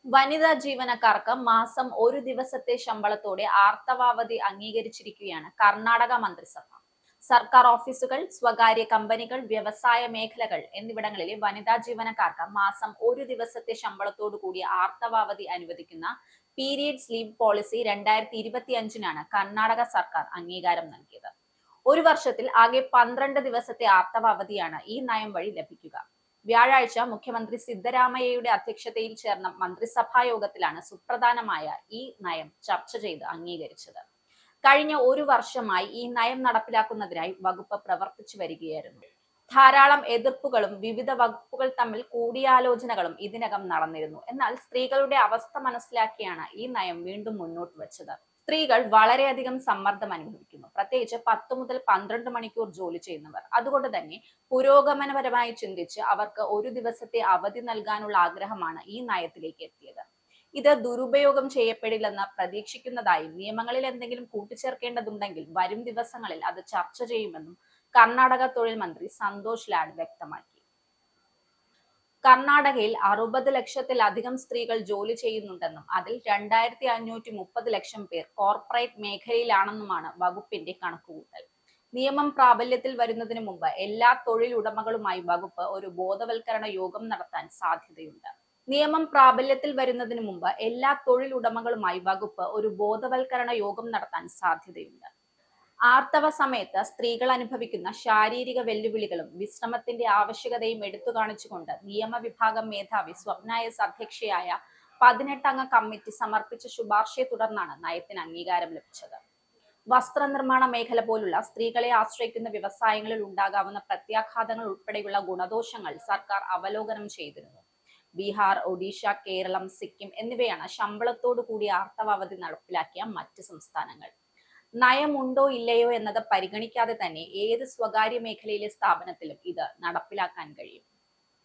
വനിതാ ജീവനക്കാർക്ക് മാസം ഒരു ദിവസത്തെ ശമ്പളത്തോടെ ആർത്തവാവധി അംഗീകരിച്ചിരിക്കുകയാണ് കർണാടക മന്ത്രിസഭ. സർക്കാർ ഓഫീസുകൾ, സ്വകാര്യ കമ്പനികൾ, വ്യവസായ മേഖലകൾ എന്നിവിടങ്ങളിലെ വനിതാ ജീവനക്കാർക്ക് മാസം ഒരു ദിവസത്തെ ശമ്പളത്തോടു കൂടിയ ആർത്തവാവധി അനുവദിക്കുന്ന പീരിയഡ്സ് ലീവ് പോളിസി 2025 കർണാടക സർക്കാർ അംഗീകാരം നൽകിയത്. ഒരു വർഷത്തിൽ ആകെ 12 ദിവസത്തെ ആർത്തവാവധിയാണ് ഈ നയം വഴി ലഭിക്കുക. വ്യാഴാഴ്ച മുഖ്യമന്ത്രി സിദ്ധരാമയ്യയുടെ അധ്യക്ഷതയിൽ ചേർന്ന മന്ത്രിസഭാ യോഗത്തിലാണ് സുപ്രധാനമായ ഈ നയം ചർച്ച ചെയ്ത് അംഗീകരിച്ചത്. കഴിഞ്ഞ ഒരു വർഷമായി ഈ നയം നടപ്പിലാക്കുന്നതിനായി വകുപ്പ് പ്രവർത്തിച്ചു വരികയായിരുന്നു. ധാരാളം എതിർപ്പുകളും വിവിധ വകുപ്പുകൾ തമ്മിൽ കൂടിയാലോചനകളും ഇതിനകം നടന്നിരുന്നു. എന്നാൽ സ്ത്രീകളുടെ അവസ്ഥ മനസ്സിലാക്കിയാണ് ഈ നയം വീണ്ടും മുന്നോട്ട് വെച്ചത്. സ്ത്രീകൾ വളരെയധികം സമ്മർദ്ദം അനുഭവിക്കുന്നു, പ്രത്യേകിച്ച് 10 മുതൽ 12 മണിക്കൂർ ജോലി ചെയ്യുന്നവർ. അതുകൊണ്ട് തന്നെ പുരോഗമനപരമായി ചിന്തിച്ച് അവർക്ക് ഒരു ദിവസത്തെ അവധി നൽകാനുള്ള ആഗ്രഹമാണ് ഈ നയത്തിലേക്ക് എത്തിയത്. ഇത് ദുരുപയോഗം ചെയ്യപ്പെടില്ലെന്ന് പ്രതീക്ഷിക്കുന്നതായും നിയമങ്ങളിൽ എന്തെങ്കിലും കൂട്ടിച്ചേർക്കേണ്ടതുണ്ടെങ്കിൽ വരും ദിവസങ്ങളിൽ അത് ചർച്ച ചെയ്യുമെന്നും കർണാടക തൊഴിൽ മന്ത്രി സന്തോഷ് ലാഡ് വ്യക്തമാക്കി. കർണാടകയിൽ 60 ലക്ഷത്തിലധികം സ്ത്രീകൾ ജോലി ചെയ്യുന്നുണ്ടെന്നും അതിൽ 2530 ലക്ഷം പേർ കോർപ്പറേറ്റ് മേഖലയിലാണെന്നുമാണ് വകുപ്പിന്റെ കണക്കുകൂട്ടൽ. നിയമം പ്രാബല്യത്തിൽ വരുന്നതിന് മുമ്പ് എല്ലാ തൊഴിലുടമകളുമായി വകുപ്പ് ഒരു ബോധവൽക്കരണ യോഗം നടത്താൻ സാധ്യതയുണ്ട്. നിയമം പ്രാബല്യത്തിൽ വരുന്നതിന് മുമ്പ് എല്ലാ തൊഴിലുടമകളുമായി വകുപ്പ് ഒരു ബോധവൽക്കരണ യോഗം നടത്താൻ സാധ്യതയുണ്ട്. ആർത്തവ സമയത്ത് സ്ത്രീകൾ അനുഭവിക്കുന്ന ശാരീരിക വെല്ലുവിളികളും വിശ്രമത്തിന്റെ ആവശ്യകതയും എടുത്തു കാണിച്ചുകൊണ്ട് നിയമവിഭാഗം മേധാവി സ്വപ്ന എസ് അധ്യക്ഷയായ 18 അംഗ കമ്മിറ്റി സമർപ്പിച്ച ശുപാർശയെ തുടർന്നാണ് നയത്തിന് അംഗീകാരം ലഭിച്ചത്. വസ്ത്രനിർമ്മാണ മേഖല പോലുള്ള സ്ത്രീകളെ ആശ്രയിക്കുന്ന വ്യവസായങ്ങളിൽ ഉണ്ടാകാവുന്ന പ്രത്യാഘാതങ്ങൾ ഉൾപ്പെടെയുള്ള ഗുണദോഷങ്ങൾ സർക്കാർ അവലോകനം ചെയ്തിരുന്നു. ബീഹാർ, ഒഡീഷ, കേരളം, സിക്കിം എന്നിവയാണ് ശമ്പളത്തോടു കൂടിയ ആർത്തവാവധി നടപ്പിലാക്കിയ മറ്റ് സംസ്ഥാനങ്ങൾ. നയമുണ്ടോ ഇല്ലയോ എന്നത് പരിഗണിക്കാതെ തന്നെ ഏത് സ്വകാര്യ മേഖലയിലെ സ്ഥാപനത്തിലും ഇത് നടപ്പിലാക്കാൻ കഴിയും.